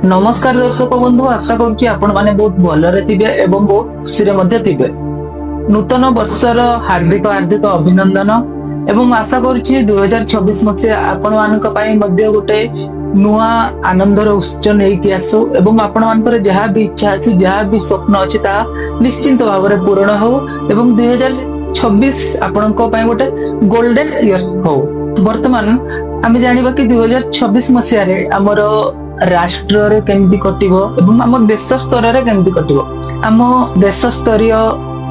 नमस्कार दर्शक बंधु, आशा करुच्ची आपण माने बहुत भलरे थिबे एवं बहुत खुशी रे मध्ये थिबे। नूतन वर्षर हार्दिक हार्दिक अभिनंदन एवं आशा करुच्ची 2026 मसिया आपण मानक पई मध्ये गोटे नुआ आनंदर उत्सव नै कि आसु एवं आपण मानकर जहा भी इच्छा अछि जहा भी स्वप्न अछि ता निश्चिंत भाव रे पूर्ण हो एवं 2026 आपणक पई गोटे गोल्डन इयर हो। वर्तमान आमे जानिबा कि 2026 मसिया रे हमर राष्ट्र रे केमती कटिबो एवं आम देश स्तर रे केमती कटिबो। आम देश स्तरीय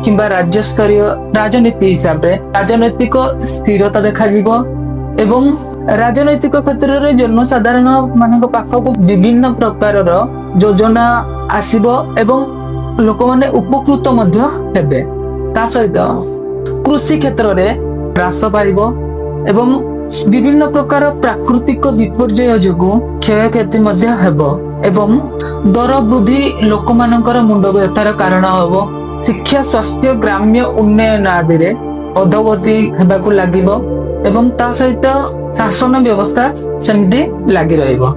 किंबा राज्य स्तरीय राजनीति हिसाब रे राजनैतिक स्थिरता देखा जीवो एवं राजनैतिक क्षेत्र रे जनसाधारण मानक पाखक विभिन्न प्रकार योजना आसीबो एवं लोक माने उपकृत मध्य हेबे। ता सहित कृषि क्षेत्र रे ह्रास पाइबो एवं विभिन्न प्रकार प्राकृतिक विपर्यय जोगु क्षय क्षति मध्य हेबो एवं दर वृद्धि लोक मानकर मुंड व्यथार कारण हेबो। शिक्षा स्वास्थ्य ग्राम्य उन्नयन आदि रे अधोगति हेबाकु लागिबो एवं ता सहित शासन व्यवस्था सेमती लागि रहइबो।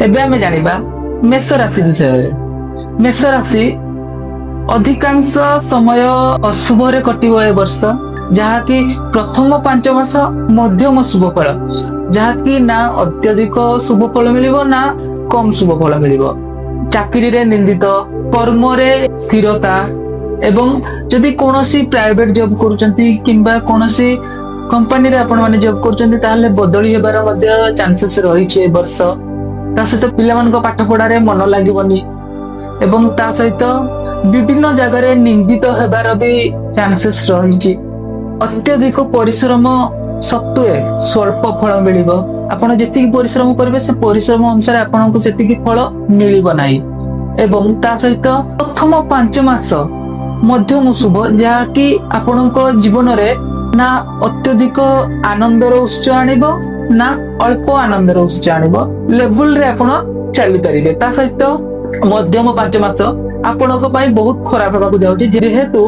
एबे हमें जानिबा मेष राशि विषय। मेष राशि अधिकांश समय अशुभ रे कटिबो ए वर्ष, जहा कि प्रथम 5 मास मध्यम शुभ फल, जहा कि ना अत्यधिक शुभ फल मिलिबो ना कम शुभ फल मिलिबो। चाकरी रे निंदित, कर्म रे स्थिरता एवं जदि कोनोसी प्राइवेट जॉब करूचंती किंबा कोनोसी कंपनी रे आपण माने जॉब करूचंती ताले बदली हेबार मध्ये चांसेस रही छे वर्ष। ता सहित पिला मन को पाठ पढ़ा रे मन लागिबोनी एवं ता सहित विभिन्न जगह रे निंदित हेबार भी चांसेस रही छे। अत्यधिक परिश्रम सत्वे स्वल्प फल मिलिबो। आपण जेतिकी परिश्रम करिवे से परिश्रम अनुसार आपनको सेतिकी फल मिलिबो नाही एवं ता सहित प्रथम 5 मास मध्यम शुभ, जहा कि आपनको जीवन रे ना अत्यधिक आनंदर उत्सव आनिबो ना अल्प आनंदर उत्सव आनिबो। लेवल रे आपण चली परिबे। ता सहित मध्यम 5 मास आपणक पई बहुत खराब हेबाकु जाउची, जेहेतु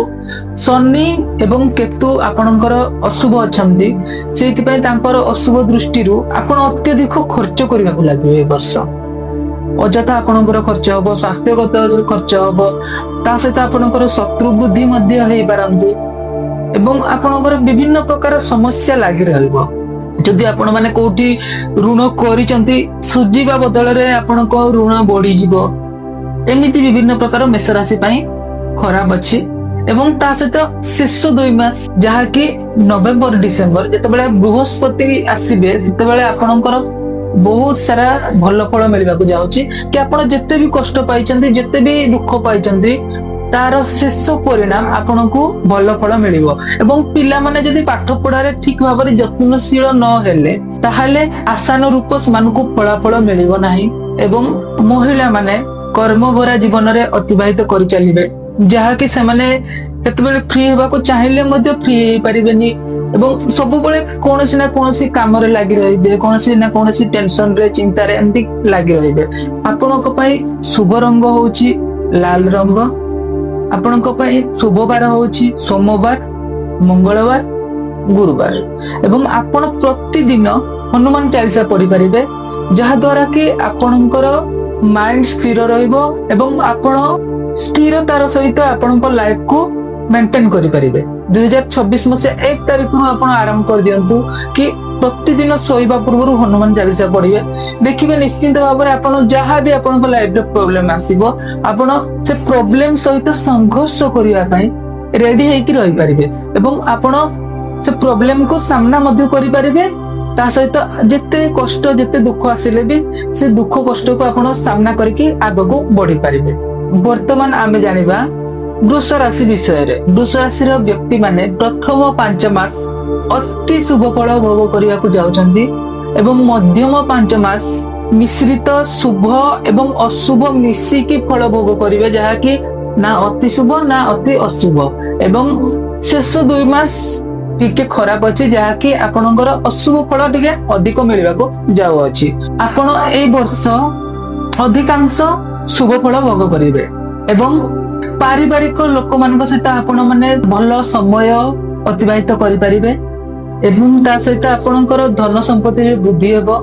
शनि एवं केतु आपणकर अशुभ अछंती, सेति पई तांकर अशुभ दृष्टि रु आपण अत्यधिक खर्च करिबाकु लागिबे। ए वर्ष अजथा आपणकर खर्च हबो, स्वास्थ्यगत खर्च हबो, ता सहित आपणकर शत्रु बुद्धि मध्य हेई पारंती एवं आपणकर विभिन्न प्रकार समस्या लागि रहइबो। जदि आपण माने कोठी ऋण करिसंती सुजीबा बदल रे आपणको ऋण बढ़ी जिवो। एमिति विभिन्न प्रकार मेष राशि पई खराब अछि एवं ता सहित शेष 2 मास, जहा कि नवेम्बर डिसेम्बर जेतेबेले बृहस्पति आसीबे सेतेबेले आपणकर बहुत सारा भल फल मिलबा को जाउची कि आपण जत्ते भी कष्ट पाइचंती जत्ते भी दुख पाइचंती तार शेष परिणाम आपनको भल फल मिलिबो। एवं पिला माने जदि पाठ पढ़ा रे ठीक भाव रे यत्नशील न हेले ताहाले आशानुरूप सेमानको फलाफल मिलिबो नाही एवं महिला माने कर्म भरा जीवन रे अतिबाहित करि चलिबे, जहा कि से माने केतबेले फ्री हेबा को चाहिले मध्ये फ्री हेई परिबेनी एवं सब बेले कोनोसी ना कोनोसी काम रे लागि रहिबे, कोनोसी ना कोनोसी टेंशन रे चिंता रे एंती लागि रहिबे। आपनक पई शुभ रंग होउची लाल रंग, आपनक पई शुभ बार होउची सोमवार, मंगलवार, गुरुवार एवं आपण प्रतिदिन हनुमान चालीसा पढ़ी परिबे, जहा द्वारा कि आपनकर माइंड स्थिर रहिबो एवं आपण स्थिरतार सहित आपनको लाइफ को मेंटेन करि परिबे। 2026 मसिया 1 तारिख रु आपण आरंभ कर दियंतु कि प्रतिदिन सोइबा पूर्व हनुमान चालीसा पढ़िबे। देखिबे निश्चित भाव रे आपण जहा भी आपनको लाइफ रे प्रॉब्लम आसीबो आपण से प्रॉब्लम सहित संघर्ष करिया पई रेडी हे कि रहि परिबे एवं आपण से प्रॉब्लम को सामना मध्य करि परिबे। ता सहित जेते कष्ट जेते दुख आसिले भी से दुख कष्ट को आपण सामना करके आगो को बढ़ी परिबे। वर्तमान आमे जानिबा वृष राशि विषय रे। वृष राशि रो व्यक्ति माने प्रथम 5 मास अति शुभ फल भोग करिया को जाउछंती एवं मध्यम 5 मास मिश्रित शुभ एवं अशुभ मिसी की फल भोग करिवे, जहा कि ना अति शुभ ना अति अशुभ एवं शेष 2 मास टिके खराब अछि, जहा कि आपनकर अशुभ फल टिके अधिक मिलबा को जाउ अछि। आपण ए वर्ष अधिकांश शुभ फल भोग करिवे एवं पारिवारिक लोक मानक सहित आपण माने भल समय अतिबाहित करि परिबे एवं ता सहित आपनकर धन संपत्ति रे वृद्धि हेबो।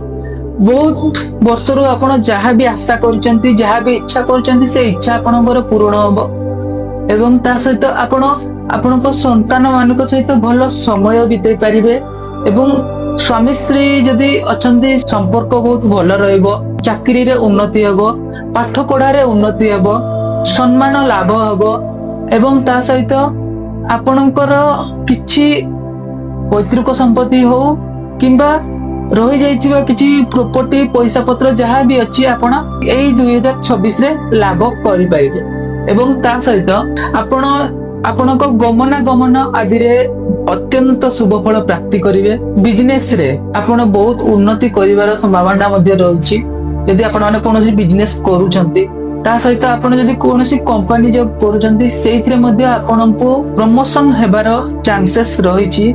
ବହୁତ ବର୍ଷରୁ ଆପଣ ଯାହା ବି ଆଶା କରିଛନ୍ତି, ଯାହା ବି ଇଚ୍ଛା କରିଛନ୍ତି, ସେ ଇଚ୍ଛା ଆପଣଙ୍କର ପୂରଣ ହବ। ଏବଂ ତା ସହିତ ଆପଣ ଆପଣଙ୍କ ସନ୍ତାନ ମାନଙ୍କ ସହିତ ଭଲ ସମୟ ବିତେଇ ପାରିବେ। ଏବଂ ସ୍ୱାମୀ ସ୍ତ୍ରୀ ଯଦି ଅଛନ୍ତି ସମ୍ପର୍କ ବହୁତ ଭଲ ରହିବ, ଚାକିରିରେ ଉନ୍ନତି ହେବ, ପାଠ ପଢାରେ ଉନ୍ନତି ହେବ, ସମ୍ମାନ ଲାଭ ହବ। ଏବଂ ତା ସହିତ ଆପଣଙ୍କର କିଛି ପୈତୃକ ସମ୍ପତ୍ତି ହଉ କିମ୍ବା ରହିଯାଇଥିବା କିଛି ପ୍ରପର୍ଟି ପଇସା ପତ୍ର ଯାହା ବି ଅଛି ଆପଣ ଏଇ 2026ରେ ଲାଭ କରିପାରିବେ। ଏବଂ ତା ସହିତ ଆପଣ ଆପଣଙ୍କ ଗମନାଗମନ ଆଦିରେ ଅତ୍ୟନ୍ତ ଶୁଭ ଫଳ ପ୍ରାପ୍ତି କରିବେ। ବିଜନେସ ରେ ଆପଣ ବହୁତ ଉନ୍ନତି କରିବାର ସମ୍ଭାବନା ମଧ୍ୟ ରହିଛି। ଯଦି ଆପଣ ମାନେ କୌଣସି ବିଜନେସ କରୁଛନ୍ତି, ତା ସହିତ ଆପଣ ଯଦି କୌଣସି କମ୍ପାନୀ ଜବ କରୁଛନ୍ତି, ସେଇଥିରେ ମଧ୍ୟ ଆପଣଙ୍କୁ ପ୍ରମୋସନ ହେବାର ଚାନ୍ସେସ୍ ରହିଛି।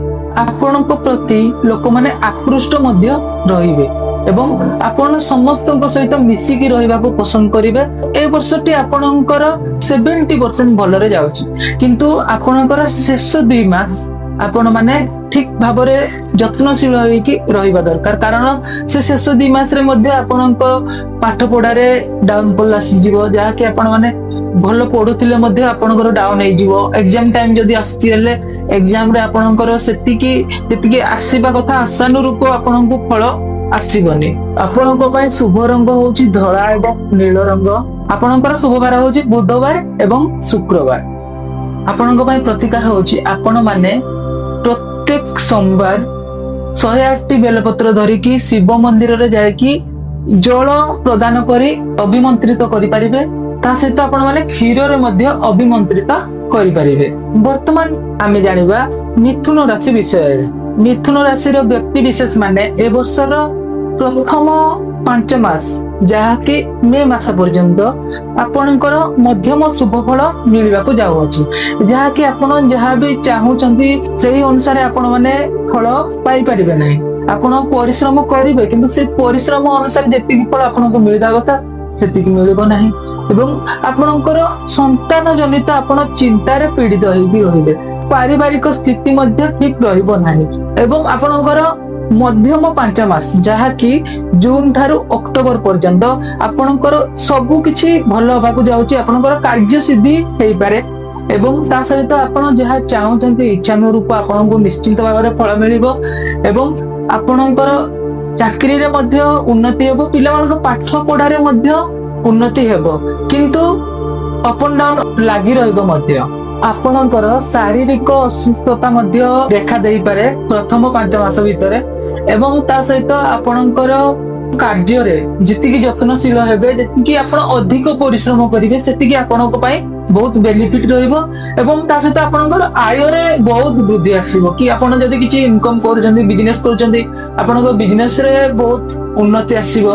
ଆପଣଙ୍କ ପ୍ରତି ଲୋକମାନେ ଆକୃଷ୍ଟ ମଧ୍ୟ ରହିବେ ଏବଂ ଆପଣ ସମସ୍ତଙ୍କ ସହିତ ମିଶିକି ରହିବାକୁ ପସନ୍ଦ କରିବେ। ଏ ବର୍ଷଟି ଆପଣଙ୍କର 70% ଭଲରେ ଯାଉଛି, କିନ୍ତୁ ଆପଣଙ୍କର ଶେଷ 2 ମାସ ଆପଣ ମାନେ ଠିକ ଭାବରେ ଯତ୍ନଶୀଳ ହେଇକି ରହିବା ଦରକାର। କାରଣ ସେ ଶେଷ 2 ମାସରେ ମଧ୍ୟ ଆପଣଙ୍କ ପାଠ ପଢାରେ ଡାଉନଫଲ ଆସିଯିବ, ଯାହାକି ଆପଣ ମାନେ ଭଲ ପଢୁଥିଲେ ମଧ୍ୟ ଆପଣଙ୍କର ଡାଉନ ହେଇଯିବ। ଏକ୍ସାମ ଟାଇମ ଯଦି ଆସିଛି ହେଲେ ଏକ୍ସାମ ରେ ଆପଣଙ୍କର ଯେତିକି ଆସିବା କଥା ଆଶାନୁରୂପ ଆପଣଙ୍କୁ ଫଳ ଆସିବନି। ଆପଣଙ୍କ ପାଇଁ ଶୁଭ ରଙ୍ଗ ହଉଛି ଧଳା ଏବଂ ନୀଳ ରଙ୍ଗ। ଆପଣଙ୍କର ଶୁଭ ବାର ହଉଛି ବୁଧବାର ଏବଂ ଶୁକ୍ରବାର। ଆପଣଙ୍କ ପାଇଁ ପ୍ରତିକାର ହଉଛି ଆପଣ ମାନେ ପ୍ରତ୍ୟେକ ସୋମବାର 108ଟି ବେଲପତ୍ର ଧରିକି ଶିବ ମନ୍ଦିରରେ ଯାଇକି ଜଳ ପ୍ରଦାନ କରି ଅଭିମନ୍ତ୍ରିତ କରିପାରିବେ। ତା ସହିତ ଆପଣ ମାନେ କ୍ଷୀରରେ ମଧ୍ୟ ଅଭିମନ୍ତ୍ରିତ କରିପାରିବେ। ବର୍ତ୍ତମାନ ଆମେ ଜାଣିବା ମିଥୁନ ରାଶି ବିଷୟରେ। ମିଥୁନ ରାଶିର ବ୍ୟକ୍ତି ବିଶେଷ ମାନେ ଏ ବର୍ଷର ପ୍ରଥମ 5 ମାସ ଯାହାକି ମେ ମାସ ପର୍ଯ୍ୟନ୍ତ ଆପଣଙ୍କର ମଧ୍ୟମ ଶୁଭ ଫଳ ମିଳିବାକୁ ଯାଉଅଛି, ଯାହାକି ଆପଣ ଯାହା ବି ଚାହୁଁଛନ୍ତି ସେହି ଅନୁସାରେ ଆପଣ ମାନେ ଫଳ ପାଇପାରିବେ ନାହିଁ। ଆପଣ ପରିଶ୍ରମ କରିବେ କିନ୍ତୁ ସେ ପରିଶ୍ରମ ଅନୁସାରେ ଯେତିକି ଫଳ ଆପଣଙ୍କୁ ମିଳିବା କଥା ସେତିକି ମିଳିବ ନାହିଁ। ଏବଂ ଆପଣଙ୍କର ସନ୍ତାନ ଜନିତ ଆପଣ ଚିନ୍ତାରେ ପୀଡିତ ହେଇକି ରହିବେ। ପାରିବାରିକ ସ୍ଥିତି ମଧ୍ୟ ଠିକ ରହିବ ନାହିଁ। ଏବଂ ଆପଣଙ୍କର ମଧ୍ୟମ 5 ମାସ ଯାହାକି ଜୁନ ଠାରୁ ଅକ୍ଟୋବର ପର୍ଯ୍ୟନ୍ତ ଆପଣଙ୍କର ସବୁ କିଛି ଭଲ ହବାକୁ ଯାଉଛି। ଆପଣଙ୍କର କାର୍ଯ୍ୟ ସିଦ୍ଧି ହେଇପାରେ ଏବଂ ତା ସହିତ ଆପଣ ଯାହା ଚାହୁଁଛନ୍ତି ଇଚ୍ଛାନୁରୂପ ଆପଣଙ୍କୁ ନିଶ୍ଚିନ୍ତ ଭାବରେ ଫଳ ମିଳିବ। ଏବଂ ଆପଣଙ୍କର ଚାକିରିରେ ମଧ୍ୟ ଉନ୍ନତି ହେବ, ପିଲାମାନଙ୍କ ପାଠ ପଢାରେ ମଧ୍ୟ ଉନ୍ନତି ହେବ, କିନ୍ତୁ ଅପ ଆଣ୍ଡ ଡାଉନ ଲାଗି ରହିବ ମଧ୍ୟ। ଆପଣଙ୍କର ଶାରୀରିକ ଅସୁସ୍ଥତା ମଧ୍ୟ ଦେଖା ଦେଇପାରେ ପ୍ରଥମ 5 ମାସ ଭିତରେ। ଏବଂ ତା ସହିତ ଆପଣଙ୍କର କାର୍ଯ୍ୟରେ ଯେତିକି ଯତ୍ନଶୀଳ ହେବେ, ଯେତିକି ଆପଣ ଅଧିକ ପରିଶ୍ରମ କରିବେ, ସେତିକି ଆପଣଙ୍କ ପାଇଁ ବହୁତ ବେନିଫିଟ ରହିବ। ଏବଂ ତା ସହିତ ଆପଣଙ୍କର ଆୟରେ ବହୁତ ବୃଦ୍ଧି ଆସିବ। କି ଆପଣ ଯଦି କିଛି ଇନକମ କରୁଛନ୍ତି, ବିଜନେସ କରୁଛନ୍ତି, ଆପଣଙ୍କ ବିଜନେସ ରେ ବହୁତ ଉନ୍ନତି ଆସିବ,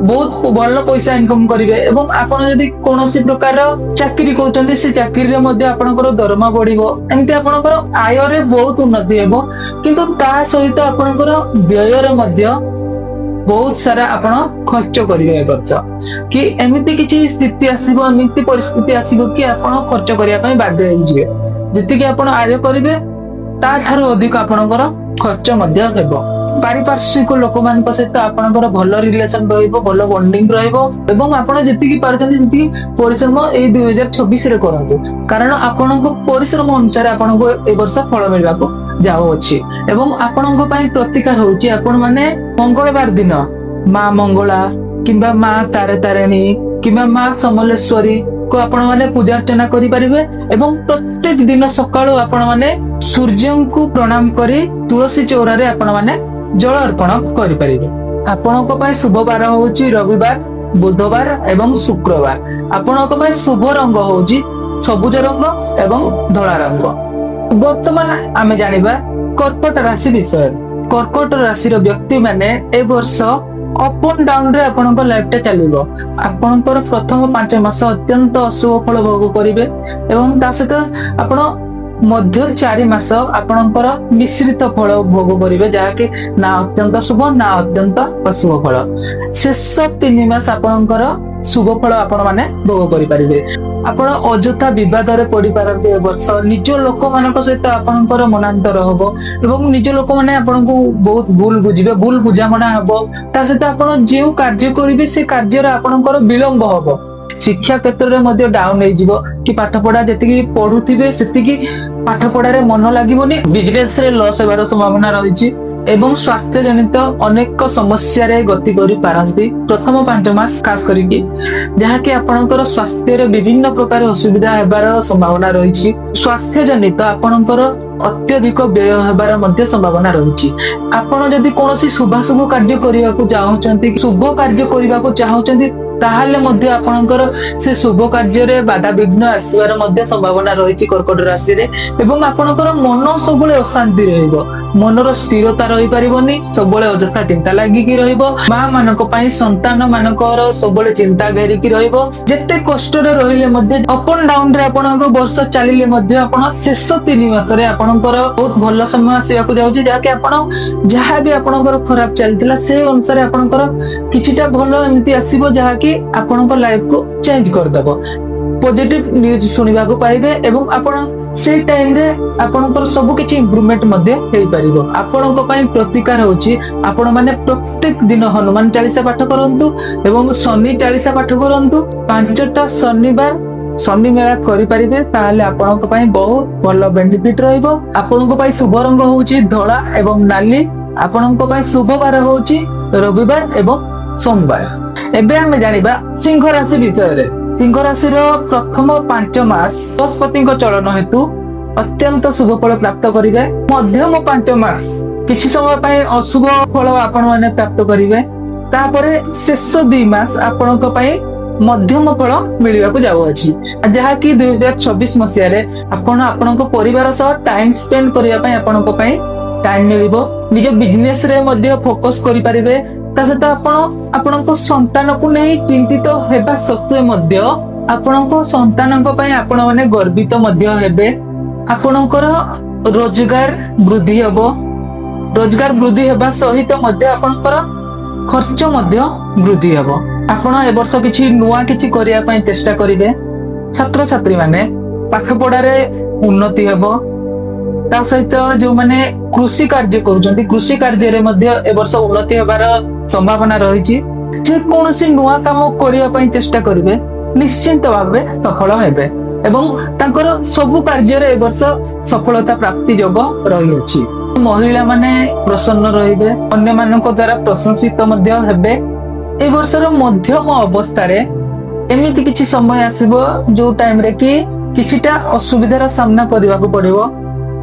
ବହୁତ ଭଲ ପଇସା ଇନକମ କରିବେ। ଏବଂ ଆପଣ ଯଦି କୌଣସି ପ୍ରକାର ଚାକିରି କରୁଛନ୍ତି, ସେ ଚାକିରିରେ ମଧ୍ୟ ଆପଣଙ୍କର ଦରମା ବଢିବ। ଏମିତି ଆପଣଙ୍କର ଆୟରେ ବହୁତ ଉନ୍ନତି ହେବ, କିନ୍ତୁ ତା ସହିତ ଆପଣଙ୍କର ବ୍ୟୟରେ ମଧ୍ୟ ବହୁତ ସାରା ଆପଣ ଖର୍ଚ୍ଚ କରିବେ। ଏ ବର୍ଷ କି ଏମିତି କିଛି ସ୍ଥିତି ଆସିବ, ଏମିତି ପରିସ୍ଥିତି ଆସିବ କି ଆପଣ ଖର୍ଚ୍ଚ କରିବା ପାଇଁ ବାଧ୍ୟ ହେଇଯିବେ। ଯେତିକି ଆପଣ ଆୟ କରିବେ ତା ଠାରୁ ଅଧିକ ଆପଣଙ୍କର ଖର୍ଚ୍ଚ ମଧ୍ୟ ହେବ। ପାରିପାର୍ଶ୍ୱିକ ଲୋକମାନଙ୍କ ସହିତ ଆପଣଙ୍କର ଭଲ ରିଲେସନ ରହିବ, ଭଲ ବଣ୍ଡିଙ୍ଗ ରହିବ। ଏବଂ ଆପଣ ଯେତିକି ପାରୁଛନ୍ତି ସେତିକି ପରିଶ୍ରମ ଏଇ 2026ରେ କରନ୍ତୁ, କାରଣ ଆପଣଙ୍କ ପରିଶ୍ରମ ଅନୁସାରେ ଆପଣଙ୍କୁ ଏ ବର୍ଷ ଫଳ ମିଳିବାକୁ ଯାଉଅଛି। ଏବଂ ଆପଣଙ୍କ ପାଇଁ ପ୍ରତିକାର ହଉଛି ଆପଣ ମାନେ ମଙ୍ଗଳବାର ଦିନ ମା ମଙ୍ଗଳା କିମ୍ବା ମା ତାରାତାରିଣୀ କିମ୍ବା ମା ସମଲେଶ୍ଵରୀ କୁ ଆପଣ ମାନେ ପୂଜା ଅର୍ଚ୍ଚନା କରିପାରିବେ। ଏବଂ ପ୍ରତ୍ୟେକ ଦିନ ସକାଳୁ ଆପଣ ମାନେ ସୂର୍ଯ୍ୟଙ୍କୁ ପ୍ରଣାମ କରି ତୁଳସୀ ଚଉରାରେ ଆପଣ ମାନେ ଜଳ ଅର୍ପଣ କରିପାରିବେ। ଆପଣଙ୍କ ପାଇଁ ଶୁଭ ବାର ହଉଛି ରବିବାର, ବୁଧବାର ଏବଂ ଶୁକ୍ରବାର। ଆପଣଙ୍କ ପାଇଁ ଶୁଭ ରଙ୍ଗ ହଉଛି ସବୁଜ ରଙ୍ଗ ଏବଂ ଧଳା ରଙ୍ଗ। ବର୍ତ୍ତମାନ ଆମେ ଜାଣିବା କର୍କଟ ରାଶି ବିଷୟରେ। କର୍କଟ ରାଶିର ବ୍ୟକ୍ତି ମାନେ ଏ ବର୍ଷ ଅପ ଆଣ୍ଡ ଡାଉନ ରେ ଆପଣଙ୍କ ଲାଇଫ ଟା ଚାଲିବ। ଆପଣଙ୍କର ପ୍ରଥମ 5 ମାସ ଅତ୍ୟନ୍ତ ଅଶୁଭ ଫଳ ଭୋଗ କରିବେ ଏବଂ ତା ସହିତ ଆପଣ ମଧ୍ୟ 4 ମାସ ଆପଣଙ୍କର ମିଶ୍ରିତ ଫଳ ଭୋଗ କରିବେ, ଯାହାକି ନା ଅତ୍ୟନ୍ତ ଶୁଭ ନା ଅତ୍ୟନ୍ତ ଅଶୁଭ ଫଳ। ଶେଷ 3 ମାସ ଆପଣଙ୍କର ଶୁଭ ଫଳ ଆପଣ ମାନେ ଭୋଗ କରିପାରିବେ। ଆପଣ ଅଯଥା ବିବାଦରେ ପଡିପାରନ୍ତି ଏ ବର୍ଷ। ନିଜ ଲୋକମାନଙ୍କ ସହିତ ଆପଣଙ୍କର ମନାନ୍ତର ହବ ଏବଂ ନିଜ ଲୋକମାନେ ଆପଣଙ୍କୁ ବହୁତ ଭୁଲ ବୁଝିବେ, ଭୁଲ ବୁଝାମଣା ହବ। ତା ସହିତ ଆପଣ ଯେଉଁ କାର୍ଯ୍ୟ କରିବେ ସେ କାର୍ଯ୍ୟରେ ଆପଣଙ୍କର ବିଳମ୍ବ ହବ। ଶିକ୍ଷା କ୍ଷେତ୍ରରେ ମଧ୍ୟ ଡାଉନ ହେଇଯିବ କି ପାଠ ପଢା ଯେତିକି ପଢୁଥିବେ ସେତିକି ପାଠ ପଢାରେ ମନ ଲାଗିବନି, ବିଜନେସ ରେ ଲସ୍ ହେବାର ସମ୍ଭାବନା ରହିଛି ଏବଂ ସ୍ୱାସ୍ଥ୍ୟ ଜନିତ ଅନେକ ସମସ୍ୟାରେ ଗତି କରିପାରନ୍ତି ପ୍ରଥମ 5 ମାସ ଖାସ କରିକି, ଯାହାକି ଆପଣଙ୍କର ସ୍ୱାସ୍ଥ୍ୟରେ ବିଭିନ୍ନ ପ୍ରକାର ଅସୁବିଧା ହେବାର ସମ୍ଭାବନା ରହିଛି। ସ୍ୱାସ୍ଥ୍ୟ ଜନିତ ଆପଣଙ୍କର ଅତ୍ୟଧିକ ବ୍ୟୟ ହେବାର ମଧ୍ୟ ସମ୍ଭାବନା ରହିଛି। ଆପଣ ଯଦି କୌଣସି ଶୁଭାଶୁଭ କାର୍ଯ୍ୟ କରିବାକୁ ଚାହୁଁଛନ୍ତି, ଶୁଭ କାର୍ଯ୍ୟ କରିବାକୁ ଚାହୁଁଛନ୍ତି, ତାହେଲେ ମଧ୍ୟ ଆପଣଙ୍କର ସେ ଶୁଭ କାର୍ଯ୍ୟରେ ବାଧାବିଘ୍ନ ଆସିବାର ମଧ୍ୟ ସମ୍ଭାବନା ରହିଛି କର୍କଟ ରାଶିରେ ଏବଂ ଆପଣଙ୍କର ମନ ସବୁବେଳେ ଅଶାନ୍ତି ରହିବ, ମନର ସ୍ଥିରତା ରହିପାରିବନି, ସବୁବେଳେ ଅଯଥା ଚିନ୍ତା ଲାଗିକି ରହିବ। ମା ମାନଙ୍କ ପାଇଁ ସନ୍ତାନ ମାନଙ୍କର ସବୁବେଳେ ଚିନ୍ତା ଘେରିକି ରହିବ। ଯେତେ କଷ୍ଟରେ ରହିଲେ ମଧ୍ୟ ଅପ ଆଣ୍ଡ ଡାଉନ ରେ ଆପଣଙ୍କ ବର୍ଷ ଚାଲିଲେ ମଧ୍ୟ ଆପଣ ଶେଷ 3 ମାସରେ ଆପଣଙ୍କର ବହୁତ ଭଲ ସମୟ ଆସିବାକୁ ଯାଉଛି, ଯାହାକି ଆପଣ ଯାହାବି ଆପଣଙ୍କର ଖରାପ ଚାଲିଥିଲା ସେ ଅନୁସାରେ ଆପଣଙ୍କର କିଛିଟା ଭଲ ଏମିତି ଆସିବ ଯାହାକି ଆପଣଙ୍କ ଲାଇଫ କୁ ଚେଞ୍ଜ କରିଦବ। ପଜିଟିଭ ନ୍ୟୁଜ ଶୁଣିବାକୁ ପାଇବେ ଏବଂ ଆପଣ ସେଇ ଟାଇମରେ ଆପଣଙ୍କର ସବୁ କିଛି ଇମ୍ପ୍ରୁଭମେଣ୍ଟ ମଧ୍ୟ ହେଇପାରିବ। ଆପଣଙ୍କ ପାଇଁ ପ୍ରତିକାର ହଉଛି ଆପଣ ମାନେ ପ୍ରତ୍ୟେକ ଦିନ ହନୁମାନ ଚାଳିଶା ପାଠ କରନ୍ତୁ ଏବଂ ଶନି ଚାଳିଶା ପାଠ କରନ୍ତୁ। 5ଟା ଶନିବାର ଶନି ମେଳା କରିପାରିବେ, ତାହେଲେ ଆପଣଙ୍କ ପାଇଁ ବହୁତ ଭଲ ବେନିଫିଟ ରହିବ। ଆପଣଙ୍କ ପାଇଁ ଶୁଭ ରଙ୍ଗ ହଉଛି ଧଳା ଏବଂ ନାଲି। ଆପଣଙ୍କ ପାଇଁ ଶୁଭ ବାର ହଉଛି ରବିବାର ଏବଂ ସୋମବାର। ଏବେ ଆମେ ଜାଣିବା ସିଂହ ରାଶି ବିଷୟରେ। ସିଂହ ରାଶିର ପ୍ରଥମ 5 ମାସ ବୃହସ୍ପତିଙ୍କ ଚଳନ ହେତୁ ଅତ୍ୟନ୍ତ ଶୁଭ ଫଳ ପ୍ରାପ୍ତ କରିବେ। ମଧ୍ୟମ 5 ମାସ କିଛି ସମୟ ପାଇଁ ଅଶୁଭ ଫଳ ଆପଣ ମାନେ ପ୍ରାପ୍ତ କରିବେ। ତାପରେ ଶେଷ 2 ମାସ ଆପଣଙ୍କ ପାଇଁ ମଧ୍ୟମ ଫଳ ମିଳିବାକୁ ଯାଉଅଛି, ଯାହାକି 2026 ମସିହାରେ ଆପଣ ଆପଣଙ୍କ ପରିବାର ସହ ଟାଇମ ସ୍ପେଣ୍ଡ କରିବା ପାଇଁ ଆପଣଙ୍କ ପାଇଁ ଟାଇମ ମିଳିବ। ନିଜ ବିଜନେସ ରେ ମଧ୍ୟ ଫୋକସ କରିପାରିବେ। ତା ସହିତ ଆପଣ ଆପଣଙ୍କ ସନ୍ତାନକୁ ନେଇ ଚିନ୍ତିତ ହେବା ସତ୍ତ୍ୱେ ମଧ୍ୟ ଆପଣଙ୍କ ସନ୍ତାନଙ୍କ ପାଇଁ ଆପଣ ମାନେ ଗର୍ବିତ ମଧ୍ୟ ହେବେ। ଆପଣଙ୍କର ରୋଜଗାର ବୃଦ୍ଧି ହେବ। ରୋଜଗାର ବୃଦ୍ଧି ହେବା ସହିତ ମଧ୍ୟ ଆପଣଙ୍କର ଖର୍ଚ୍ଚ ମଧ୍ୟ ବୃଦ୍ଧି ହେବ। ଆପଣ ଏ ବର୍ଷ କିଛି ନୂଆ କିଛି କରିବା ପାଇଁ ଚେଷ୍ଟା କରିବେ। ଛାତ୍ରଛାତ୍ରୀ ମାନେ ପାଠ ପଢାରେ ଉନ୍ନତି ହେବ। ତା ସହିତ ଯୋଉମାନେ କୃଷି କାର୍ଯ୍ୟ କରୁଛନ୍ତି, କୃଷି କାର୍ଯ୍ୟରେ ମଧ୍ୟ ଏ ବର୍ଷ ଉନ୍ନତି ହେବାର ସମ୍ଭାବନା ରହିଛି। ଯେକୌଣସି ନୂଆ କାମ କରିବା ପାଇଁ ଚେଷ୍ଟା କରିବେ, ନିଶ୍ଚିନ୍ତ ଭାବେ ସଫଳ ହେବେ ଏବଂ ତାଙ୍କର ସବୁ କାର୍ଯ୍ୟରେ ଏ ବର୍ଷ ସଫଳତା ପ୍ରାପ୍ତି ଯୋଗ ରହିଅଛି। ମହିଳା ମାନେ ପ୍ରସନ୍ନ ରହିବେ, ଅନ୍ୟମାନଙ୍କ ଦ୍ୱାରା ପ୍ରଶଂସିତ ମଧ୍ୟ ହେବେ। ଏ ବର୍ଷର ମଧ୍ୟମ ଅବସ୍ଥାରେ ଏମିତି କିଛି ସମୟ ଆସିବ ଯୋଉ ଟାଇମରେ କି କିଛିଟା ଅସୁବିଧାର ସାମ୍ନା କରିବାକୁ ପଡିବ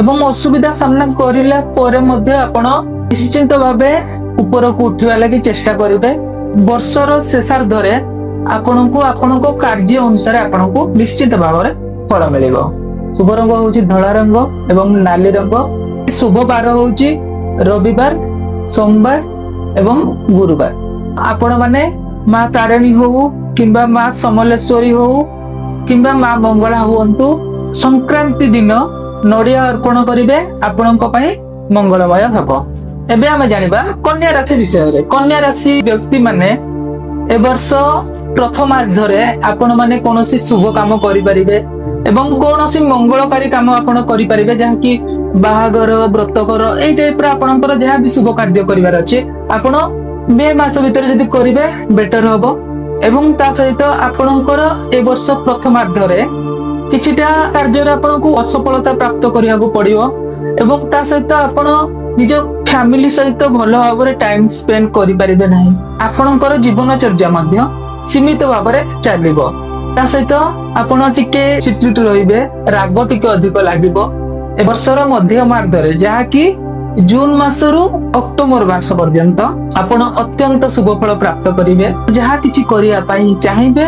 ଏବଂ ଅସୁବିଧା ସାମ୍ନା କରିଲା ପରେ ମଧ୍ୟ ଆପଣ ନିଶ୍ଚିନ୍ତ ଭାବେ ଉପରକୁ ଉଠିବା ଲାଗି ଚେଷ୍ଟା କରିବେ। ବର୍ଷର ଶେଷାର୍ଦ୍ଧରେ ଆପଣଙ୍କୁ ଆପଣଙ୍କ କାର୍ଯ୍ୟ ଅନୁସାରେ ଆପଣଙ୍କୁ ନିଶ୍ଚିତ ଭାବରେ ଫଳ ମିଳିବ। ଶୁଭ ରଙ୍ଗ ହଉଛି ଧଳା ରଙ୍ଗ ଏବଂ ନାଲି ରଙ୍ଗ। ଶୁଭ ବାର ହଉଛି ରବିବାର, ସୋମବାର ଏବଂ ଗୁରୁବାର। ଆପଣ ମାନେ ମା ତାରିଣୀ ହଉ କିମ୍ବା ମା ସମଲେଶ୍ଵରୀ ହଉ କିମ୍ବା ମା ମଙ୍ଗଳା ହୁଅନ୍ତୁ, ସଂକ୍ରାନ୍ତି ଦିନ ନଡିଆ ଅର୍ପଣ କରିବେ, ଆପଣଙ୍କ ପାଇଁ ମଙ୍ଗଳମୟ ହେବ। ଏବେ ଆମେ ଜାଣିବା କନ୍ୟା ରାଶି ବିଷୟରେ। କନ୍ୟା ରାଶି ବ୍ୟକ୍ତି ମାନେ ଏ ବର୍ଷ ପ୍ରଥମାର୍ଦ୍ଧରେ ଆପଣ ମାନେ କୌଣସି ଶୁଭ କାମ କରିପାରିବେ ଏବଂ କୌଣସି ମଙ୍ଗଳକାରୀ କାମ ଆପଣ କରିପାରିବେ, ଯାହାକି ବାହାଘର, ବ୍ରତଘର ଏଇ ଟାଇପର ଆପଣଙ୍କର ଯାହା ବି ଶୁଭ କାର୍ଯ୍ୟ କରିବାର ଅଛି ଆପଣ ମେ ମାସ ଭିତରେ ଯଦି କରିବେ ବେଟର ହବ। ଏବଂ ତା ସହିତ ଆପଣଙ୍କର ଏ ବର୍ଷ ପ୍ରଥମାର୍ଦ୍ଧରେ କିଛିଟା କାର୍ଯ୍ୟରେ ଆପଣଙ୍କୁ ଅସଫଳତା ପ୍ରାପ୍ତ କରିବାକୁ ପଡିବ ଏବଂ ତା ସହିତ ଆପଣ ନିଜ ଫ୍ୟାମିଲି ସହିତ ଭଲ ଭାବରେ ଟାଇମ ସ୍ପେଣ୍ଡ କରିପାରିବେ ନାହିଁ। ଆପଣଙ୍କର ଜୀବନଚର୍ଯ୍ୟା ମଧ୍ୟ ସୀମିତ ଭାବରେ ଚାଲିବ। ତା ସହିତ ଆପଣ ଟିକେ ଚିଡଚିଡ ରହିବେ, ରାଗ ଟିକେ ଅଧିକ ଲାଗିବ। ଏ ବର୍ଷର ମଧ୍ୟମାର୍ଦ୍ଧରେ ଯାହାକି ଜୁନ ମାସରୁ ଅକ୍ଟୋବର ମାସ ପର୍ଯ୍ୟନ୍ତ ଆପଣ ଅତ୍ୟନ୍ତ ଶୁଭ ଫଳ ପ୍ରାପ୍ତ କରିବେ। ଯାହା କିଛି କରିବା ପାଇଁ ଚାହିଁବେ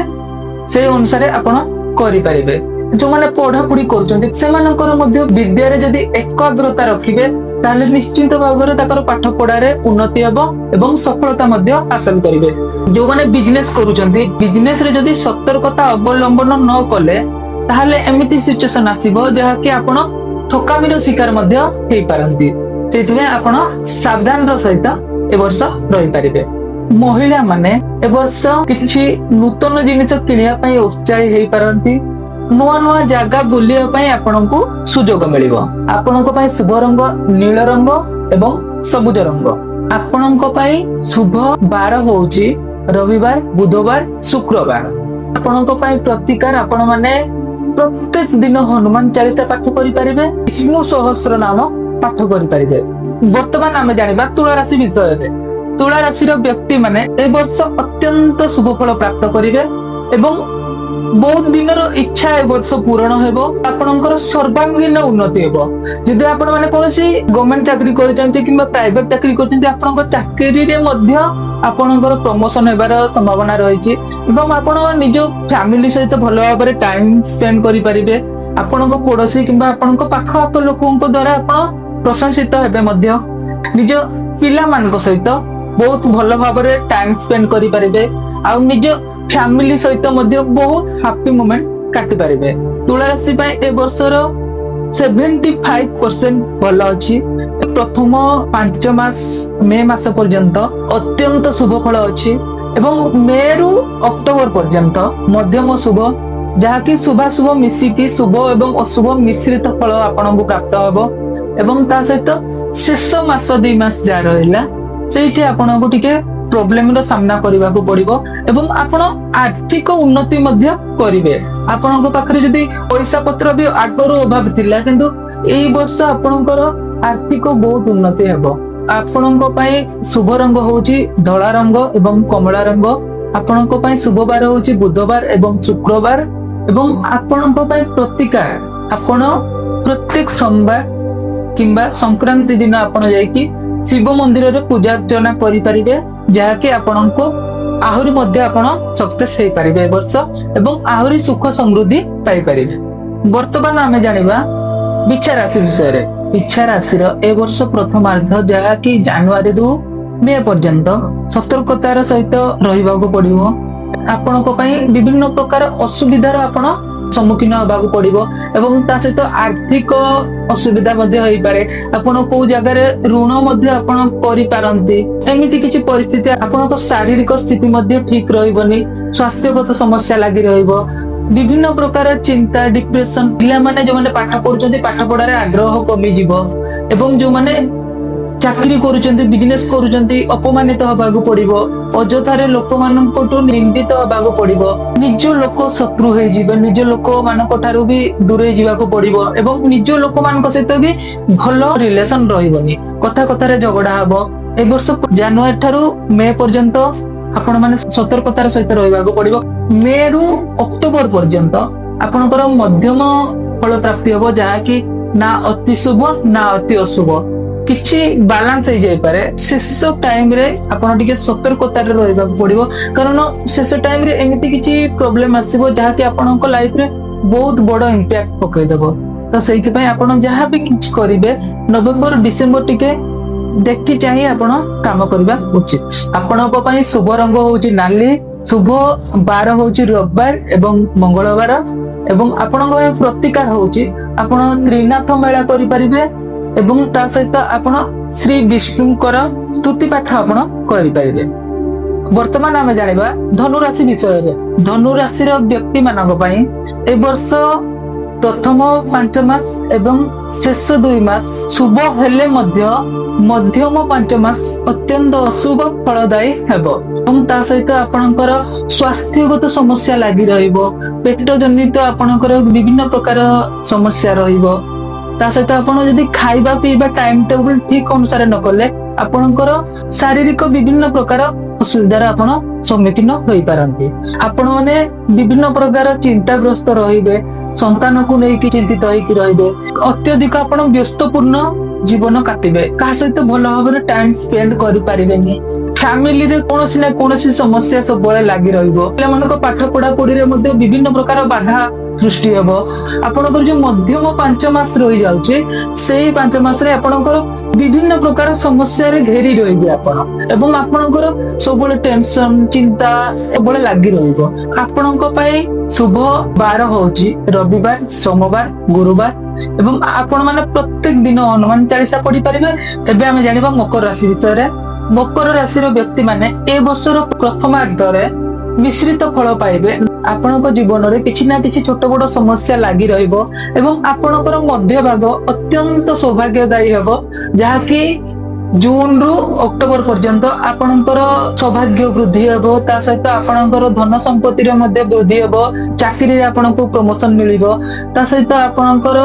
ସେ ଅନୁସାରେ ଆପଣ କରିପାରିବେ। ଯୋଉମାନେ ପଢାପଢି କରୁଛନ୍ତି ସେମାନଙ୍କର ମଧ୍ୟ ବିଦ୍ୟାରେ ଯଦି ଏକାଗ୍ରତା ରଖିବେ ତାହେଲେ ନିଶ୍ଚିତ ଭାବରେ ତାଙ୍କର ପାଠ ପଢାରେ ଉନ୍ନତି ହେବ ଏବଂ ସଫଳତା ମଧ୍ୟ ହାସଲ କରିବେ। ଯୋଉମାନେ ବିଜନେସ କରୁଛନ୍ତି, ବିଜନେସ ରେ ଯଦି ସତର୍କତା ଅବଲମ୍ବନ ନ କଲେ ତାହେଲେ ଏମିତି ସିଚୁଏସନ ଆସିବ ଯାହାକି ଆପଣ ଠକାମିର ଶିକାର ମଧ୍ୟ ହେଇପାରନ୍ତି। ସେଥିପାଇଁ ଆପଣ ସାବଧାନର ସହିତ ଏ ବର୍ଷ ରହିପାରିବେ। ମହିଳା ମାନେ ଏ ବର୍ଷ କିଛି ନୂତନ ଜିନିଷ କିଣିବା ପାଇଁ ଉତ୍ସାହୀ ହେଇପାରନ୍ତି ନୂଆ ନୂଆ ଜାଗା ବୁଲିବା ପାଇଁ ଆପଣଙ୍କୁ ସୁଯୋଗ ମିଳିବ। ଆପଣଙ୍କ ପାଇଁ ଶୁଭ ରଙ୍ଗ ନୀଳ ରଙ୍ଗ ଏବଂ ସବୁଜ ରଙ୍ଗ। ଆପଣଙ୍କ ପାଇଁ ଶୁଭ ବାର ହଉଛି ରବିବାର, ବୁଧବାର, ଶୁକ୍ରବାର। ଆପଣଙ୍କ ପାଇଁ ପ୍ରତିକାର ଆପଣ ମାନେ ପ୍ରତ୍ୟେକ ଦିନ ହନୁମାନ ଚାଳିଶା ପାଠ କରିପାରିବେ, ବିଷ୍ଣୁ ସହସ୍ର ନାମ ପାଠ କରିପାରିବେ। ବର୍ତ୍ତମାନ ଆମେ ଜାଣିବା ତୁଳା ରାଶି ବିଷୟରେ। ତୁଳା ରାଶିର ବ୍ୟକ୍ତି ମାନେ ଏ ବର୍ଷ ଅତ୍ୟନ୍ତ ଶୁଭ ଫଳ ପ୍ରାପ୍ତ କରିବେ ଏବଂ ବହୁତ ଦିନର ଇଚ୍ଛା ଏ ବର୍ଷ ପୂରଣ ହେବ। ଆପଣଙ୍କର ସର୍ବାଙ୍ଗୀନ ଉନ୍ନତି ହେବ। ଯଦି ଆପଣ ମାନେ କୌଣସି ଗଭର୍ଣ୍ଣମେଣ୍ଟ ଚାକିରି କରିଛନ୍ତି କିମ୍ବା ପ୍ରାଇଭେଟ ଚାକିରି କରିଛନ୍ତି, ଆପଣଙ୍କ ଚାକିରିରେ ମଧ୍ୟ ଆପଣଙ୍କର ପ୍ରମୋସନ ହେବାର ସମ୍ଭାବନା ରହିଛି ଏବଂ ଆପଣ ନିଜ ଫ୍ୟାମିଲି ସହିତ ଭଲ ଭାବରେ ଟାଇମ ସ୍ପେଣ୍ଡ କରିପାରିବେ। ଆପଣଙ୍କ ପଡୋଶୀ କିମ୍ବା ଆପଣଙ୍କ ପାଖ ଆଖ ଲୋକଙ୍କ ଦ୍ଵାରା ଆପଣ ପ୍ରଶଂସିତ ହେବେ ମଧ୍ୟ। ନିଜ ପିଲାମାନଙ୍କ ସହିତ ବହୁତ ଭଲ ଭାବରେ ଟାଇମ ସ୍ପେଣ୍ଡ କରିପାରିବେ ଆଉ ନିଜ ଫ୍ୟାମିଲି ସହିତ ମଧ୍ୟ ବହୁତ ହାପି ମୋମେଣ୍ଟ କାଟି ପାରିବେ। ତୁଳା ରାଶି ପାଇଁ ଏ ବର୍ଷର 75% ଭଲ ଅଛି। ପ୍ରଥମ 5 ମାସ ମେ ମାସ ପର୍ଯ୍ୟନ୍ତ ଅତ୍ୟନ୍ତ ଶୁଭ ଫଳ ଅଛି ଏବଂ ମେ ରୁ ଅକ୍ଟୋବର ପର୍ଯ୍ୟନ୍ତ ମଧ୍ୟମ ଶୁଭ, ଯାହାକି ଶୁଭାଶୁଭ ମିଶିକି ଶୁଭ ଏବଂ ଅଶୁଭ ମିଶ୍ରିତ ଫଳ ଆପଣଙ୍କୁ ପ୍ରାପ୍ତ ହେବ। ଏବଂ ତା ସହିତ ଶେଷ ମାସ 2 ମାସ ଯାହା ରହିଲା ସେଇଠି ଆପଣଙ୍କୁ ଟିକେ ପ୍ରୋବ୍ଲେମ ର ସାମ୍ନା କରିବାକୁ ପଡିବ ଏବଂ ଆପଣ ଆର୍ଥିକ ଉନ୍ନତି ମଧ୍ୟ କରିବେ। ଆପଣଙ୍କ ପାଖରେ ଯଦି ପଇସା ପତ୍ର ବି ଆଗରୁ ଅଭାବ ଥିଲା, କିନ୍ତୁ ଏଇ ବର୍ଷ ଆପଣଙ୍କର ଆର୍ଥିକ ବହୁତ ଉନ୍ନତି ହେବ। ଆପଣଙ୍କ ପାଇଁ ଶୁଭ ରଙ୍ଗ ହଉଛି ଧଳା ରଙ୍ଗ ଏବଂ କମଳା ରଙ୍ଗ। ଆପଣଙ୍କ ପାଇଁ ଶୁଭ ବାର ହଉଛି ବୁଧବାର ଏବଂ ଶୁକ୍ରବାର ଏବଂ ଆପଣଙ୍କ ପାଇଁ ପ୍ରତିକାର ଆପଣ ପ୍ରତ୍ୟେକ ସୋମବାର କିମ୍ବା ସଂକ୍ରାନ୍ତି ଦିନ ଆପଣ ଯାଇକି ଶିବ ମନ୍ଦିରରେ ପୂଜା ଅର୍ଚ୍ଚନା କରିପାରିବେ, ଯାହାକି ଆପଣଙ୍କୁ ଆହୁରି ମଧ୍ୟ ଆପଣ ସକ୍ସେସ ହେଇପାରିବେ ଏ ବର୍ଷ ଏବଂ ଆହୁରି ସୁଖ ସମୃଦ୍ଧି ପାଇପାରିବେ। ବର୍ତ୍ତମାନ ଆମେ ଜାଣିବା ବିଛା ରାଶି ବିଷୟରେ। ବିଛା ରାଶିର ଏ ବର୍ଷ ପ୍ରଥମାର୍ଦ୍ଧ, ଯାହାକି ଜାନୁଆରୀରୁ ମେ ପର୍ଯ୍ୟନ୍ତ ସତର୍କତାର ସହିତ ରହିବାକୁ ପଡିବ। ଆପଣଙ୍କ ପାଇଁ ବିଭିନ୍ନ ପ୍ରକାର ଅସୁବିଧାର ଆପଣ ସମ୍ମୁଖୀନ ହେବାକୁ ପଡିବ ଏବଂ ତା ସହିତ ଆର୍ଥିକ ଅସୁବିଧା ମଧ୍ୟ ହେଇପାରେ। ଆପଣ କୋଉ ଜାଗାରେ ଋଣ ମଧ୍ୟ ଆପଣ କରିପାରନ୍ତି। ଏମିତି କିଛି ପରିସ୍ଥିତି, ଆପଣଙ୍କ ଶାରୀରିକ ସ୍ଥିତି ମଧ୍ୟ ଠିକ ରହିବନି, ସ୍ୱାସ୍ଥ୍ୟଗତ ସମସ୍ୟା ଲାଗି ରହିବ। ବିଭିନ୍ନ ପ୍ରକାର ଚିନ୍ତା, ଡିପ୍ରେସନ, ପିଲାମାନେ ଯୋଉମାନେ ପାଠ ପଢୁଛନ୍ତି ପାଠ ପଢାରେ ଆଗ୍ରହ କମିଯିବ ଏବଂ ଯୋଉମାନେ ଚାକିରି କରୁଛନ୍ତି, ବିଜନେସ କରୁଛନ୍ତି, ଅପମାନିତ ହବାକୁ ପଡିବ। ଅଯଥାରେ ଲୋକମାନଙ୍କଠୁ ନିନ୍ଦିତ ହବାକୁ ପଡିବ। ନିଜ ଲୋକ ଶତ୍ରୁ ହେଇଯିବେ, ନିଜ ଲୋକମାନଙ୍କ ଠାରୁ ବି ଦୂରେଇ ଯିବାକୁ ପଡିବ ଏବଂ ନିଜ ଲୋକମାନଙ୍କ ସହିତ ବି ଭଲ ରିଲେସନ ରହିବନି। କଥା କଥାରେ ଝଗଡା ହବ। ଏ ବର୍ଷ ଜାନୁଆରୀ ଠାରୁ ମେ ପର୍ଯ୍ୟନ୍ତ ଆପଣ ମାନେ ସତର୍କତାର ସହିତ ରହିବାକୁ ପଡିବ। ମେ ରୁ ଅକ୍ଟୋବର ପର୍ଯ୍ୟନ୍ତ ଆପଣଙ୍କର ମଧ୍ୟମ ଫଳ ପ୍ରାପ୍ତି ହବ, ଯାହାକି ନା ଅତି ଶୁଭ ନା ଅତି ଅଶୁଭ, କିଛି ବାଲାନ୍ସ ହେଇଯାଇପାରେ। ଶେଷ ଟାଇମ ରେ ଆପଣ ଟିକେ ସତର୍କତାରେ ରହିବାକୁ ପଡିବ, କାରଣ ଶେଷ ଟାଇମ ରେ ଏମିତି କିଛି ପ୍ରୋବ୍ଲେମ ଆସିବ ଯାହାକି ଆପଣଙ୍କ ଲାଇଫ ରେ ବହୁତ ବଡ ଇମ୍ପାକ୍ଟ ପକେଇଦବ। ତ ସେଇଥିପାଇଁ ଆପଣ ଯାହା ବି କିଛି କରିବେ ନଭେମ୍ବର ଡିସେମ୍ବର ଟିକେ ଦେଖି ଚାହିଁ ଆପଣ କାମ କରିବା ଉଚିତ। ଆପଣଙ୍କ ପାଇଁ ଶୁଭ ରଙ୍ଗ ହଉଛି ନାଲି, ଶୁଭ ବାର ହଉଛି ରବିବାର ଏବଂ ମଙ୍ଗଳବାର ଏବଂ ଆପଣଙ୍କ ପାଇଁ ପ୍ରତିକାର ହଉଛି ଆପଣ ତ୍ରିନାଥ ମେଳା କରିପାରିବେ ଏବଂ ତା ସହିତ ଆପଣ ଶ୍ରୀ ବିଷ୍ଣୁଙ୍କର ସ୍ତୁତି ପାଠ ଆପଣ କରିପାରିବେ। ବର୍ତ୍ତମାନ ଆମେ ଜାଣିବା ଧନୁ ରାଶି ବିଷୟରେ। ଧନୁ ରାଶିର ବ୍ୟକ୍ତି ମାନଙ୍କ ପାଇଁ ଏ ବର୍ଷ ପ୍ରଥମ 5 ମାସ ଏବଂ ଶେଷ 2 ମାସ ଶୁଭ ହେଲେ ମଧ୍ୟ ମଧ୍ୟମ 5 ମାସ ଅତ୍ୟନ୍ତ ଅଶୁଭ ଫଳଦାୟୀ ହେବ ଏବଂ ତା ସହିତ ଆପଣଙ୍କର ସ୍ୱାସ୍ଥ୍ୟଗତ ସମସ୍ୟା ଲାଗି ରହିବ। ପେଟ ଜନିତ ଆପଣଙ୍କର ବିଭିନ୍ନ ପ୍ରକାର ସମସ୍ୟା ରହିବ। ତା ସହିତ ଆପଣ ଯଦି ଖାଇବା ପିଇବା ଟାଇମ ଟେବୁଲ ଠିକ ଅନୁସାରେ ନ କଲେ ଆପଣଙ୍କର ଶାରୀରିକ ବିଭିନ୍ନ ପ୍ରକାର ଅସୁବିଧାର ଆପଣ ସମ୍ମୁଖୀନ ହୋଇପାରନ୍ତି। ଆପଣ ମାନେ ବିଭିନ୍ନ ପ୍ରକାର ଚିନ୍ତାଗ୍ରସ୍ତ ରହିବେ, ସନ୍ତାନକୁ ନେଇକି ଚିନ୍ତିତ ହେଇକି ରହିବେ, ଅତ୍ୟଧିକ ଆପଣ ବ୍ୟସ୍ତପୂର୍ଣ୍ଣ ଜୀବନ କାଟିବେ, କାହା ସହିତ ଭଲ ଭାବରେ ଟାଇମ ସ୍ପେଣ୍ଡ କରିପାରିବେନି। ଫ୍ୟାମିଲିରେ କୌଣସି ନା କୌଣସି ସମସ୍ୟା ସବୁବେଳେ ଲାଗି ରହିବ। ପିଲାମାନଙ୍କ ପାଠ ପଢା ପଢିରେ ମଧ୍ୟ ବିଭିନ୍ନ ପ୍ରକାର ବାଧା ସୃଷ୍ଟି ହେବ। ଆପଣଙ୍କର ଯୋଉ ମଧ୍ୟମ 5 ମାସ ରହିଯାଉଛି, ସେଇ 5 ମାସରେ ଆପଣଙ୍କର ବିଭିନ୍ନ ପ୍ରକାର ସମସ୍ୟାରେ ଘେରି ରହିବେ ଆପଣ ଏବଂ ଆପଣଙ୍କର ସବୁବେଳେ ଟେନସନ, ଚିନ୍ତା ସବୁବେଳେ ଲାଗି ରହିବ। ଆପଣଙ୍କ ପାଇଁ ଶୁଭ ବାର ହଉଛି ରବିବାର, ସୋମବାର, ଗୁରୁବାର ଏବଂ ଆପଣ ମାନେ ପ୍ରତ୍ୟେକ ଦିନ ହନୁମାନ ଚାଳିଶା ପଢିପାରିବେ। ଏବେ ଆମେ ଜାଣିବା ମକର ରାଶି ବିଷୟରେ। ମକର ରାଶିର ବ୍ୟକ୍ତି ମାନେ ଏ ବର୍ଷର ପ୍ରଥମାର୍ଦ୍ଧରେ ମିଶ୍ରିତ ଫଳ ପାଇବେ। ଆପଣଙ୍କ ଜୀବନରେ କିଛି ନା କିଛି ଛୋଟ ବଡ ସମସ୍ୟା ଲାଗି ରହିବ ଏବଂ ଆପଣଙ୍କର ମଧ୍ୟ ଭାଗ ଅତ୍ୟନ୍ତ ସୌଭାଗ୍ୟଦାୟୀ ହେବ, ଯାହାକି ଜୁନ ରୁ ଅକ୍ଟୋବର ପର୍ଯ୍ୟନ୍ତ ଆପଣଙ୍କର ସୌଭାଗ୍ୟ ବୃଦ୍ଧି ହେବ। ତା ସହିତ ଆପଣଙ୍କର ଧନ ସମ୍ପତ୍ତିରେ ମଧ୍ୟ ବୃଦ୍ଧି ହେବ, ଚାକିରିରେ ଆପଣଙ୍କୁ ପ୍ରମୋସନ ମିଳିବ। ତା ସହିତ ଆପଣଙ୍କର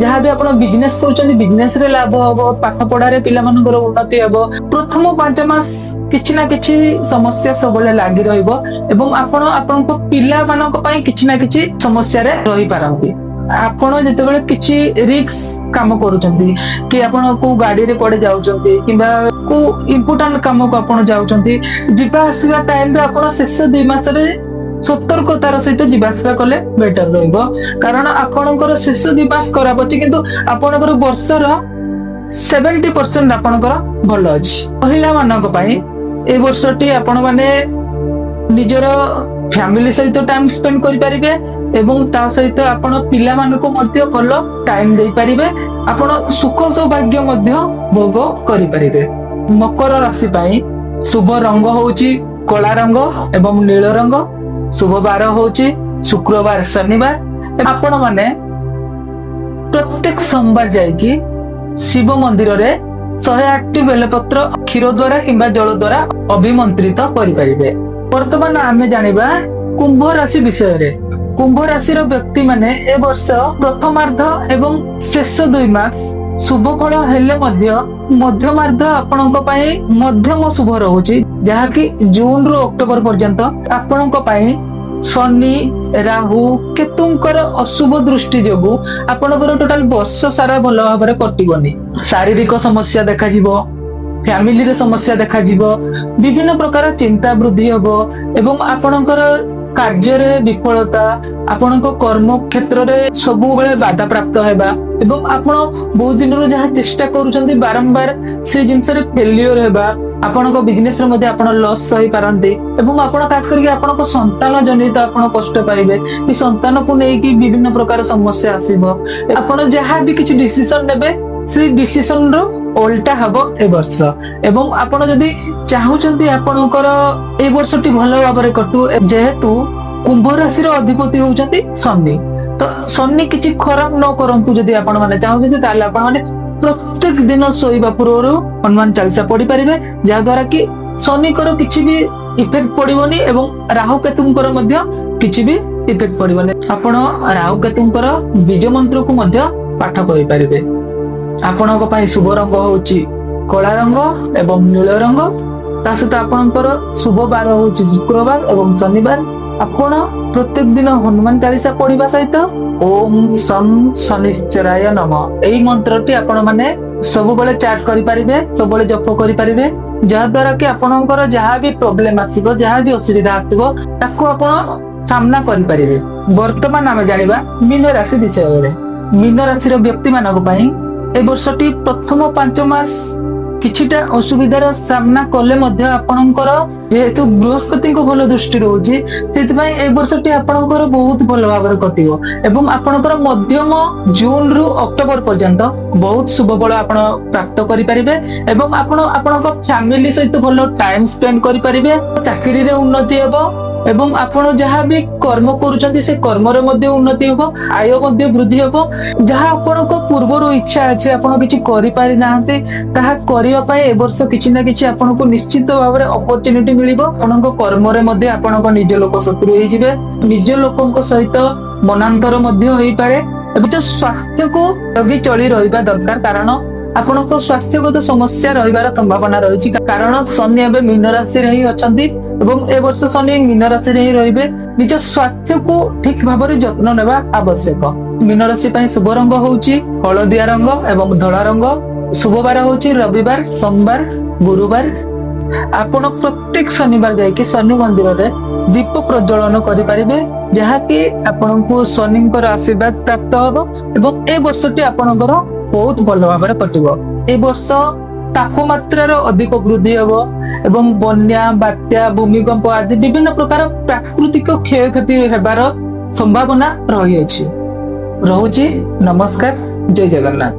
ଯାହାବି ଆପଣ ବିଜନେସ କରୁଛନ୍ତି ବିଜନେସ ରେ ଲାଭ ହବ, ପାଠ ପଢାରେ ପିଲାମାନଙ୍କର ଉନ୍ନତି ହେବ। ପ୍ରଥମ 5 ମାସ କିଛି ନା କିଛି ସମସ୍ୟା ସବୁବେଳେ ଲାଗି ରହିବ ଏବଂ ଆପଣ ଆପଣଙ୍କ ପିଲାମାନଙ୍କ ପାଇଁ କିଛି ନା କିଛି ସମସ୍ୟାରେ ରହିପାରନ୍ତି। ଆପଣ ଯେତେବେଳେ କିଛି ରିକ୍ସ କାମ କରୁଛନ୍ତି, କି ଆପଣ କୋଉ ଗାଡିରେ କୁଆଡେ ଯାଉଛନ୍ତି କିମ୍ବା କୋଉ ଇମ୍ପୋର୍ଟାଣ୍ଟ କାମକୁ ଆପଣ ଯାଉଛନ୍ତି, ଯିବା ଆସିବା ଟାଇମରେ ଆପଣ ଶେଷ 2 ମାସରେ ସତର୍କତାର ସହିତ ଯିବା ଆସିବା କଲେ ବେଟର ରହିବ। କାରଣ ଆପଣଙ୍କର ଶେଷ 2 ମାସ ଖରାପ ଅଛି, କିନ୍ତୁ ଆପଣଙ୍କର ବର୍ଷର 70% ଆପଣଙ୍କର ଭଲ ଅଛି। ମହିଳା ମାନଙ୍କ ପାଇଁ ଏ ବର୍ଷଟି ଆପଣ ମାନେ ନିଜର ଫ୍ୟାମିଲି ସହିତ ଟାଇମ ସ୍ପେଣ୍ଡ କରିପାରିବେ ଏବଂ ତା ସହିତ ଆପଣ ପିଲାମାନଙ୍କୁ ମଧ୍ୟ ଭଲ ଟାଇମ ଦେଇପାରିବେ। ଆପଣ ସୁଖ ସୌଭାଗ୍ୟ ମଧ୍ୟ ଭୋଗ କରିପାରିବେ। ମକର ରାଶି ପାଇଁ ଶୁଭ ରଙ୍ଗ ହଉଛି କଳା ରଙ୍ଗ ଏବଂ ନୀଳ ରଙ୍ଗ। ଶୁଭ ବାର ହଉଛି ଶୁକ୍ରବାର, ଶନିବାର। ଆପଣ ମାନେ ପ୍ରତ୍ୟେକ ସୋମବାର ଯାଇକି ଶିବ ମନ୍ଦିରରେ 108ଟି ବେଲପତ୍ର କ୍ଷୀର ଦ୍ଵାରା କିମ୍ବା ଜଳ ଦ୍ଵାରା ଅଭିମନ୍ତ୍ରିତ କରିପାରିବେ। ବର୍ତ୍ତମାନ ଆମେ ଜାଣିବା କୁମ୍ଭ ରାଶି ବିଷୟରେ। କୁମ୍ଭ ରାଶିର ବ୍ୟକ୍ତି ମାନେ ଏ ବର୍ଷ ପ୍ରଥମାର୍ଦ୍ଧ ଏବଂ ଶେଷ 2 ମାସ ଶୁଭ ଫଳ ହେଲେ ମଧ୍ୟ ମଧ୍ୟମାର୍ଦ୍ଧ ଆପଣଙ୍କ ପାଇଁ ମଧ୍ୟମ ଶୁଭ ରହୁଛି, ଯାହାକି ଜୁନ ରୁ ଅକ୍ଟୋବର ପର୍ଯ୍ୟନ୍ତ ଆପଣଙ୍କ ପାଇଁ ଶନି, ରାହୁ, କେତୁଙ୍କର ଅଶୁଭ ଦୃଷ୍ଟି ଯୋଗୁ ଆପଣଙ୍କର ଟୋଟାଲ ବର୍ଷ ସାରା ଭଲ ଭାବରେ କଟିବନି। ଶାରୀରିକ ସମସ୍ୟା ଦେଖାଯିବ, ଫ୍ୟାମିଲିରେ ସମସ୍ୟା ଦେଖାଯିବ, ବିଭିନ୍ନ ପ୍ରକାର ଚିନ୍ତା ବୃଦ୍ଧି ହେବ ଏବଂ ଆପଣଙ୍କର କାର୍ଯ୍ୟରେ ବିଫଳତା, ଆପଣଙ୍କ କର୍ମ କ୍ଷେତ୍ରରେ ସବୁବେଳେ ବାଧାପ୍ରାପ୍ତ ହେବା ଏବଂ ଆପଣ ବହୁତ ଦିନରୁ ଯାହା ଚେଷ୍ଟା କରୁଛନ୍ତି ବାରମ୍ବାର ସେ ଜିନିଷରେ ଫେଲିୟର ହେବା। ଆପଣଙ୍କ ବିଜନେସରେ ମଧ୍ୟ ଆପଣ ଲସ୍ ସହିପାରନ୍ତି ଏବଂ ଆପଣ ଖାସ କରିକି ଆପଣଙ୍କ ସନ୍ତାନ ଜନିତ ଆପଣ କଷ୍ଟ ପାଇବେ। କି ସନ୍ତାନକୁ ନେଇକି ବିଭିନ୍ନ ପ୍ରକାର ସମସ୍ୟା ଆସିବ। ଆପଣ ଯାହା ବି କିଛି ଡିସିସନ ନେବେ ସେଇ ଡିସିସନ ର ଓଲଟା ହବ ଏ ବର୍ଷ। ଏବଂ ଆପଣ ଯଦି ଚାହୁଁଛନ୍ତି ଆପଣଙ୍କର ଏଇ ବର୍ଷଟି ଭଲ ଭାବରେ କଟୁ, ଯେହେତୁ କୁମ୍ଭ ରାଶିର ଅଧିପତି ହଉଛନ୍ତି ଶନି, ତ ଶନି କିଛି ଖରାପ ନ କରନ୍ତୁ ଯଦି ଆପଣ ମାନେ ଚାହୁଁଛନ୍ତି, ତାହେଲେ ଆପଣ ମାନେ ପ୍ରତ୍ୟେକ ଦିନ ଶୋଇବା ପୂର୍ବରୁ ହନୁମାନ ଚାଳିଶା ପଢିପାରିବେ, ଯାହା ଦ୍ୱାରା କି ଶନିଙ୍କର କିଛି ବି ଇଫେକ୍ଟ ପଡିବନି ଏବଂ ରାହୁ କେତୁଙ୍କର ମଧ୍ୟ କିଛି ବି ଇଫେକ୍ଟ ପଡିବନି। ଆପଣ ରାହୁ କେତୁଙ୍କର ବୀଜ ମନ୍ତ୍ରକୁ ମଧ୍ୟ ପାଠ କରିପାରିବେ। ଆପଣଙ୍କ ପାଇଁ ଶୁଭ ରଙ୍ଗ ହଉଛି କଳା ରଙ୍ଗ ଏବଂ ନୀଳ ରଙ୍ଗ। ତା ସହିତ ଆପଣଙ୍କର ଶୁଭ ବାର ହଉଛି ଶୁକ୍ରବାର ଏବଂ ଶନିବାର। ଆପଣ ପ୍ରତ୍ୟେକ ଦିନ ହନୁମାନ ଚାଳିଶା ପଢିବା ସହିତ ଓಂ ଶଂ ଶନିଶ୍ଚରାୟ ନମଃ ଏଇ ମନ୍ତ୍ରଟି ଆପଣ ମାନେ ସବୁବେଳେ ଚାଟ କରିପାରିବେ, ସବୁବେଳେ ଜପ କରିପାରିବେ, ଯାହା ଦ୍ୱାରା କି ଆପଣଙ୍କର ଯାହା ବି ପ୍ରୋବ୍ଲେମ ଆସିବ, ଯାହା ବି ଅସୁବିଧା ଆସିବ, ତାକୁ ଆପଣ ସାମ୍ନା କରିପାରିବେ। ବର୍ତ୍ତମାନ ଆମେ ଜାଣିବା ମୀନ ରାଶି ବିଷୟରେ। ମୀନ ରାଶିର ବ୍ୟକ୍ତି ମାନଙ୍କ ପାଇଁ ଏ ବର୍ଷଟି ପ୍ରଥମ 5 ମାସ କିଛିଟା ଅସୁବିଧାର ସାମ୍ନା କଲେ ମଧ୍ୟ ଆପଣଙ୍କର ଯେହେତୁ ବୃହସ୍ପତିଙ୍କ ଭଲ ଦୃଷ୍ଟି ରହୁଛି, ସେଥିପାଇଁ ଏ ବର୍ଷଟି ଆପଣଙ୍କର ବହୁତ ଭଲ ଭାବରେ କଟିବ ଏବଂ ଆପଣଙ୍କର ମଧ୍ୟମ ଜୁନ ରୁ ଅକ୍ଟୋବର ପର୍ଯ୍ୟନ୍ତ ବହୁତ ଶୁଭ ଫଳ ଆପଣ ପ୍ରାପ୍ତ କରିପାରିବେ ଏବଂ ଆପଣ ଆପଣଙ୍କ ଫ୍ୟାମିଲି ସହିତ ଭଲ ଟାଇମ ସ୍ପେଣ୍ଡ କରିପାରିବେ। ଚାକିରିରେ ଉନ୍ନତି ହେବ ଏବଂ ଆପଣ ଯାହା ବି କର୍ମ କରୁଛନ୍ତି ସେ କର୍ମରେ ମଧ୍ୟ ଉନ୍ନତି ହେବ, ଆୟ ମଧ୍ୟ ବୃଦ୍ଧି ହେବ। ଯାହା ଆପଣଙ୍କ ପୂର୍ବରୁ ଇଚ୍ଛା ଅଛି, ଆପଣ କିଛି କରିପାରି ନାହାନ୍ତି, ତାହା କରିବା ପାଇଁ ଏ ବର୍ଷ କିଛି ନା କିଛି ଆପଣଙ୍କୁ ନିଶ୍ଚିତ ଭାବରେ ଅପରଚ୍ୟୁନିଟି ମିଳିବ। ଆପଣଙ୍କ କର୍ମରେ ମଧ୍ୟ ଆପଣଙ୍କ ନିଜ ଲୋକ ଶତ୍ରୁ ହେଇଯିବେ, ନିଜ ଲୋକଙ୍କ ସହିତ ମନାନ୍ତର ମଧ୍ୟ ହେଇପାରେ। ଏବେ ତ ସ୍ୱାସ୍ଥ୍ୟକୁ ଜଗି ଚଳି ରହିବା ଦରକାର, କାରଣ ଆପଣଙ୍କ ସ୍ୱାସ୍ଥ୍ୟଗତ ସମସ୍ୟା ରହିବାର ସମ୍ଭାବନା ରହିଛି। କାରଣ ଶନି ଏବେ ମୀନ ରାଶିରେ ହିଁ ଅଛନ୍ତି ଏବଂ ଏ ବର୍ଷ ଶନି ମୀନ ରାଶିରେ ହିଁ ରହିବେ। ନିଜ ସ୍ୱାସ୍ଥ୍ୟକୁ ଠିକ ଭାବରେ ଯତ୍ନ ନେବା ଆବଶ୍ୟକ। ମୀନ ରାଶି ପାଇଁ ଶୁଭ ରଙ୍ଗ ହଉଛି ହଳଦିଆ ରଙ୍ଗ ଏବଂ ଧଳା ରଙ୍ଗ। ଶୁଭ ବାର ହଉଛି ରବିବାର, ସୋମବାର, ଗୁରୁବାର। ଆପଣ ପ୍ରତ୍ୟେକ ଶନିବାର ଯାଇକି ଶନି ମନ୍ଦିରରେ ଦୀପ ପ୍ରଜ୍ୱଳନ କରିପାରିବେ, ଯାହାକି ଆପଣଙ୍କୁ ଶନିଙ୍କର ଆଶୀର୍ବାଦ ପ୍ରାପ୍ତ ହବ ଏବଂ ଏ ବର୍ଷଟି ଆପଣଙ୍କର ବହୁତ ଭଲ ଭାବରେ କଟିବ। ଏ ବର୍ଷ ତାପମାତ୍ରାର ଅଧିକ ବୃଦ୍ଧି ହେବ ଏବଂ ବନ୍ୟା, ବାତ୍ୟା, ଭୂମିକମ୍ପ ଆଦି ବିଭିନ୍ନ ପ୍ରକାର ପ୍ରାକୃତିକ କ୍ଷୟକ୍ଷତି ହେବାର ସମ୍ଭାବନା ରହିଅଛି। ରହୁଛି, ନମସ୍କାର, ଜୟ ଜଗନ୍ନାଥ।